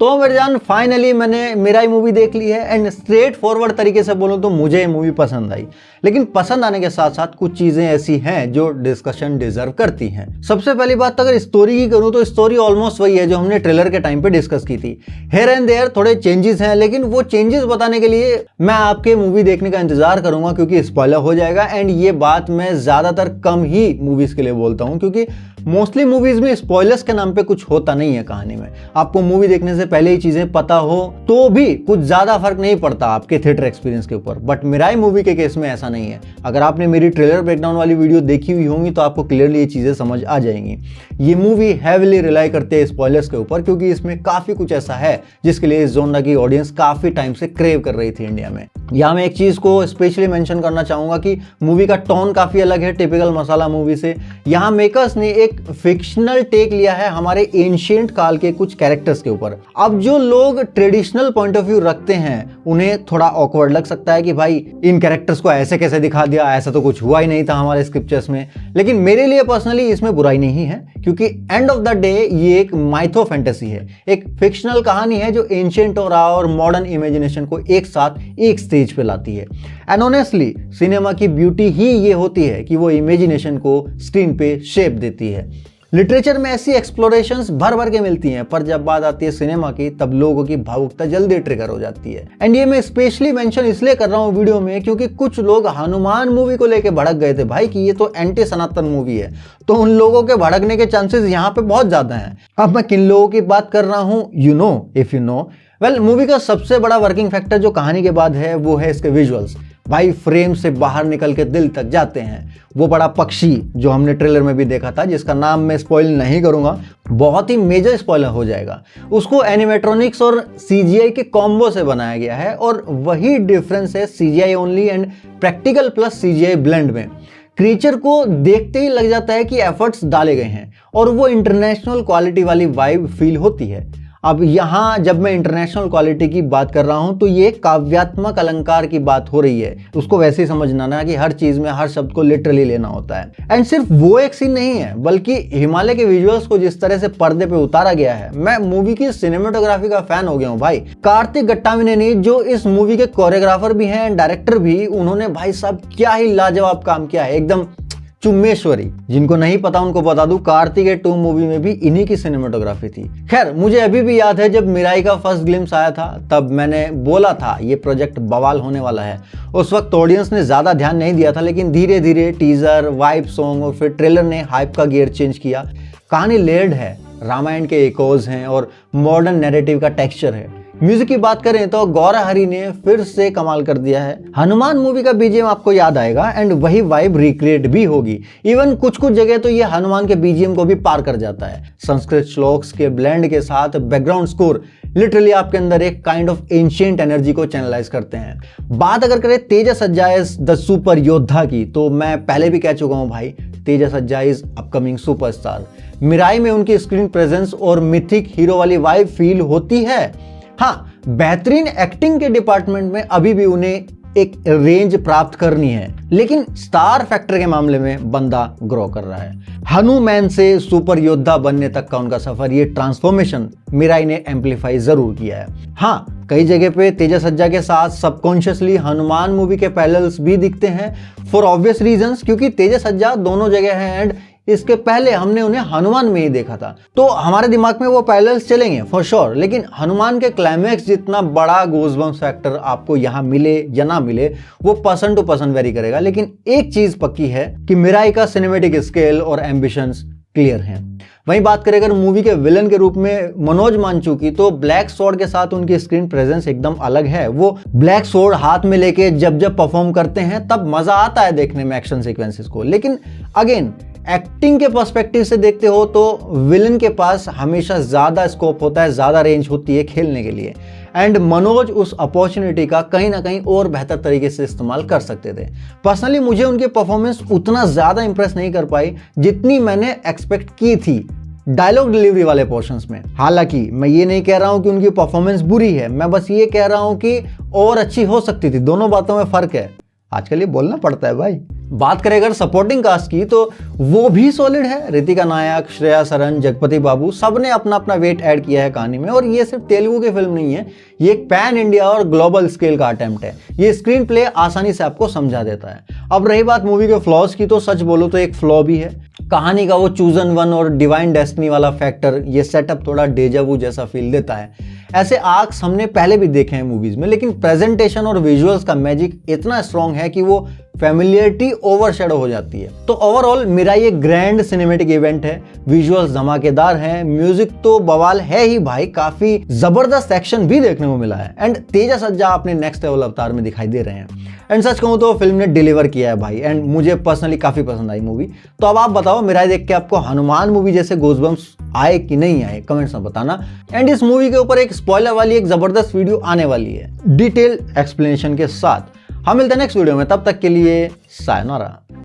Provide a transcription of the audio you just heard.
तो मेरे जान फाइनली मैंने मिराई मूवी देख ली है एंड स्ट्रेट फॉरवर्ड तरीके से बोलूं तो मुझे ये मूवी पसंद आई। लेकिन पसंद आने के साथ साथ कुछ चीजें ऐसी हैं जो डिस्कशन डिजर्व करती हैं। सबसे पहली बात तो अगर स्टोरी की करूं तो स्टोरी ऑलमोस्ट वही है जो हमने ट्रेलर के टाइम पे डिस्कस की थी। हेयर एंड देयर थोड़े चेंजेस हैं, लेकिन वो चेंजेस बताने के लिए मैं आपके मूवी देखने का इंतजार करूंगा क्योंकि स्पॉइलर हो जाएगा। एंड ये बात मैं ज्यादातर कम ही मूवीज के लिए बोलता हूं क्योंकि मोस्टली मूवीज में स्पॉयलर्स के नाम पे कुछ होता नहीं है कहानी में। आपको मूवी देखने से पहले ही चीजें पता हो तो भी कुछ ज्यादा फर्क नहीं पड़ता आपके थिएटर एक्सपीरियंस के ऊपर। बट मिराई मूवी के केस में ऐसा नहीं है। अगर आपने मेरी ट्रेलर ब्रेकडाउन वाली वीडियो देखी हुई होंगी तो आपको क्लियरली ये चीजें समझ आ जाएंगी। ये मूवी हैवीली रिलाई करते हैं स्पॉयलर्स के ऊपर क्योंकि इसमें काफी कुछ ऐसा है जिसके लिए इस जोनरा की ऑडियंस काफी टाइम से क्रेव कर रही थी इंडिया में। यहाँ मैं एक चीज को स्पेशली मेंशन करना चाहूंगा कि मूवी का टोन काफी अलग है टिपिकल मसाला मूवी से। यहाँ मेकर्स ने एक फिक्शनल टेक लिया है हमारे एंशिएंट काल के कुछ कैरेक्टर्स के ऊपर। अब जो लोग ट्रेडिशनल पॉइंट ऑफ व्यू रखते हैं उन्हें थोड़ा ऑकवर्ड लग सकता है कि भाई इन कैरेक्टर्स को ऐसे कैसे दिखा दिया, ऐसा तो कुछ हुआ ही नहीं था हमारे स्क्रिप्चर्स में। लेकिन मेरे लिए पर्सनली इसमें बुराई नहीं है क्योंकि एंड ऑफ द डे ये एक माइथो फैंटेसी है, एक फिक्शनल कहानी है जो एंशिएंट और मॉडर्न इमेजिनेशन को एक साथ एक स्टेज पे लाती है। एंड ऑनेस्टली सिनेमा की ब्यूटी ही ये होती है कि वो इमेजिनेशन को स्क्रीन पे शेप देती है। लिटरेचर में ऐसी एक्सप्लोरेशंस भर भर के मिलती हैं पर जब बात आती है सिनेमा की तब लोगों की भावुकता जल्दी ट्रिगर हो जाती है। एंड ये मैं स्पेशली मेंशन इसलिए कर रहा हूँ वीडियो में क्योंकि कुछ लोग हनुमान मूवी को लेके भड़क गए थे भाई कि ये तो एंटी सनातन मूवी है। तो उन लोगों के भड़कने के चांसेस यहाँ पे बहुत ज्यादा हैं। अब मैं किन लोगों की बात कर रहा हूँ, you know if you know well, movie का सबसे बड़ा वर्किंग फैक्टर जो कहानी के बाद है वो है इसके विजुअल्स। भाई फ्रेम से बाहर निकल के दिल तक जाते हैं। वो बड़ा पक्षी जो हमने ट्रेलर में भी देखा था जिसका नाम मैं स्पॉइल नहीं करूंगा, बहुत ही मेजर स्पॉइलर हो जाएगा, उसको एनिमेट्रॉनिक्स और सीजीआई के कॉम्बो से बनाया गया है। और वही डिफरेंस है CGI only and practical plus CGI blend में। क्रिएचर को देखते ही लग जाता है कि एफर्ट्स डाले गए हैं और वो इंटरनेशनल क्वालिटी वाली वाइब फील होती है। अब यहाँ जब मैं इंटरनेशनल क्वालिटी की बात कर रहा हूँ तो ये काव्यात्मक अलंकार की बात हो रही है। उसको वैसे ही समझना ना कि हर चीज में हर शब्द को लिटरली लेना होता है। एंड सिर्फ वो एक सीन नहीं है बल्कि हिमालय के विजुअल्स को जिस तरह से पर्दे पे उतारा गया है, मैं मूवी की सिनेमेटोग्राफी का फैन हो गया हूँ भाई। कार्तिक गट्टामिनेनी जो इस मूवी के कोरियोग्राफर भी हैं, डायरेक्टर भी, उन्होंने भाई साहब क्या ही लाजवाब काम किया है, एकदम चुम्मेश्वरी। जिनको नहीं पता उनको बता दूं, कार्तिक 2 मूवी में भी इन्हीं की सिनेमेटोग्राफी थी। खैर मुझे अभी भी याद है जब मिराई का फर्स्ट ग्लिम्स आया था तब मैंने बोला था ये प्रोजेक्ट बवाल होने वाला है। उस वक्त ऑडियंस ने ज्यादा ध्यान नहीं दिया था लेकिन धीरे धीरे टीजर, वाइब सॉन्ग और फिर ट्रेलर ने हाइप का गियर चेंज किया। कहानी लेयर्ड है, रामायण के इकोज हैं और मॉडर्न नैरेटिव का टेक्सचर है। म्यूजिक की बात करें तो गौरा हरी ने फिर से कमाल कर दिया है। हनुमान मूवी का बीजीएम आपको याद आएगा एंड वही वाइब रिक्रिएट भी होगी। इवन कुछ कुछ जगह तो ये हनुमान के बीजीएम को भी पार कर जाता है। संस्कृत श्लोक्स के ब्लेंड के साथ बैकग्राउंड स्कोर लिटरली आपके अंदर एक काइंड ऑफ एंशिएंट एनर्जी को चैनलाइज करते हैं। बात अगर करें तेजस सज्जा इज द सुपर योद्धा की तो मैं पहले भी कह चुका हूं भाई, तेजस सज्जा इज अपकमिंग सुपरस्टार। मिराई में उनकी स्क्रीन प्रेजेंस और मिथिक हीरो वाली वाइब फील होती है। हाँ, बेहतरीन एक्टिंग के डिपार्टमेंट में अभी भी उन्हें एक रेंज प्राप्त करनी है लेकिन स्टार फैक्टर के मामले में बंदा ग्रो कर रहा है। हनुमान से सुपर योद्धा बनने तक का उनका सफर, ये ट्रांसफॉर्मेशन मिराई ने एम्पलीफाई जरूर किया है। हाँ, कई जगह पे तेजस सज्जा के साथ सबकॉन्शियसली हनुमान मूवी के पैरेलल्स भी दिखते हैं फॉर ऑब्वियस रीजंस क्योंकि तेजस सज्जा दोनों जगह है एंड इसके पहले हमने उन्हें हनुमान में ही देखा था तो हमारे दिमाग में वो पैरेलल्स चलेंगे फॉर श्योर। लेकिन हनुमान के क्लाइमैक्स जितना बड़ा गूज़बम्प्स फैक्टर आपको यहाँ मिले या ना मिले वो पर्सन टू पर्सन वेरी करेगा। लेकिन एक चीज पक्की है कि मिराई का सिनेमेटिक स्केल और एम्बिशंस क्लियर हैं। वहीं बात करें अगर मूवी के विलन के रूप में मनोज मांचू की तो ब्लैक स्वॉर्ड के साथ उनकी स्क्रीन प्रेजेंस एकदम अलग है। वो ब्लैक स्वॉर्ड हाथ में लेके जब जब परफॉर्म करते हैं तब मजा आता है देखने में एक्शन सीक्वेंसेस को। लेकिन अगेन एक्टिंग के पर्सपेक्टिव से देखते हो तो विलन के पास हमेशा ज्यादा स्कोप होता है, ज्यादा रेंज होती है खेलने के लिए एंड मनोज उस अपॉर्चुनिटी का कहीं ना कहीं और बेहतर तरीके से इस्तेमाल कर सकते थे। पर्सनली मुझे उनकी परफॉर्मेंस उतना ज्यादा इंप्रेस नहीं कर पाई जितनी मैंने एक्सपेक्ट की थी डायलॉग डिलीवरी वाले पोर्शंस में। हालांकि मैं ये नहीं कह रहा हूं कि उनकी परफॉर्मेंस बुरी है, मैं बस ये कह रहा हूं कि और अच्छी हो सकती थी। दोनों बातों में फर्क है, आजकल ये बोलना पड़ता है भाई। बात करें अगर सपोर्टिंग कास्ट की तो वो भी सॉलिड है। रितिका नायक, श्रेया सरन, जगपति बाबू सबने अपना अपना वेट ऐड किया है कहानी में। और ये सिर्फ तेलुगु की फिल्म नहीं है, ये एक पैन इंडिया और ग्लोबल स्केल का अटेम्प्ट है। ये स्क्रीन प्ले आसानी से आपको समझा देता है। अब रही बात मूवी के फ्लॉज की, तो सच बोलो तो एक फ्लॉ भी है। कहानी का वो चूजन वन और डिवाइन डेस्टिनी वाला फैक्टर, ये सेटअप थोड़ा डेजावू जैसा फील देता है। ऐसे आर्क्स हमने पहले भी देखे हैं मूवीज में, लेकिन प्रेजेंटेशन और विजुअल्स का मैजिक इतना स्ट्रॉन्ग है कि वो फैमिलियरिटी ओवरशैडो हो जाती है। तो ओवरऑल मिराई एक ग्रैंड सिनेमेटिक इवेंट है। विजुअल्स धमाकेदार हैं, म्यूजिक तो बवाल है ही भाई, काफी जबरदस्त एक्शन भी देखने को मिला है एंड तेजा सज्जा अपने नेक्स्ट लेवल अवतार में दिखाई दे रहे हैं। एंड सच कहूं तो फिल्म ने डिलीवर किया है भाई, एंड मुझे पर्सनली काफी पसंद आई मूवी। तो अब आप बताओ, मिराई देख के आपको हनुमान मूवी जैसे गूज़बम्प्स आए कि नहीं आए, कमेंट्स में बताना। एंड इस मूवी के ऊपर एक स्पॉइलर वाली एक जबरदस्त वीडियो आने वाली है डिटेल एक्सप्लेनेशन के साथ। हम मिलते हैं नेक्स्ट वीडियो में, तब तक के लिए सायोनारा।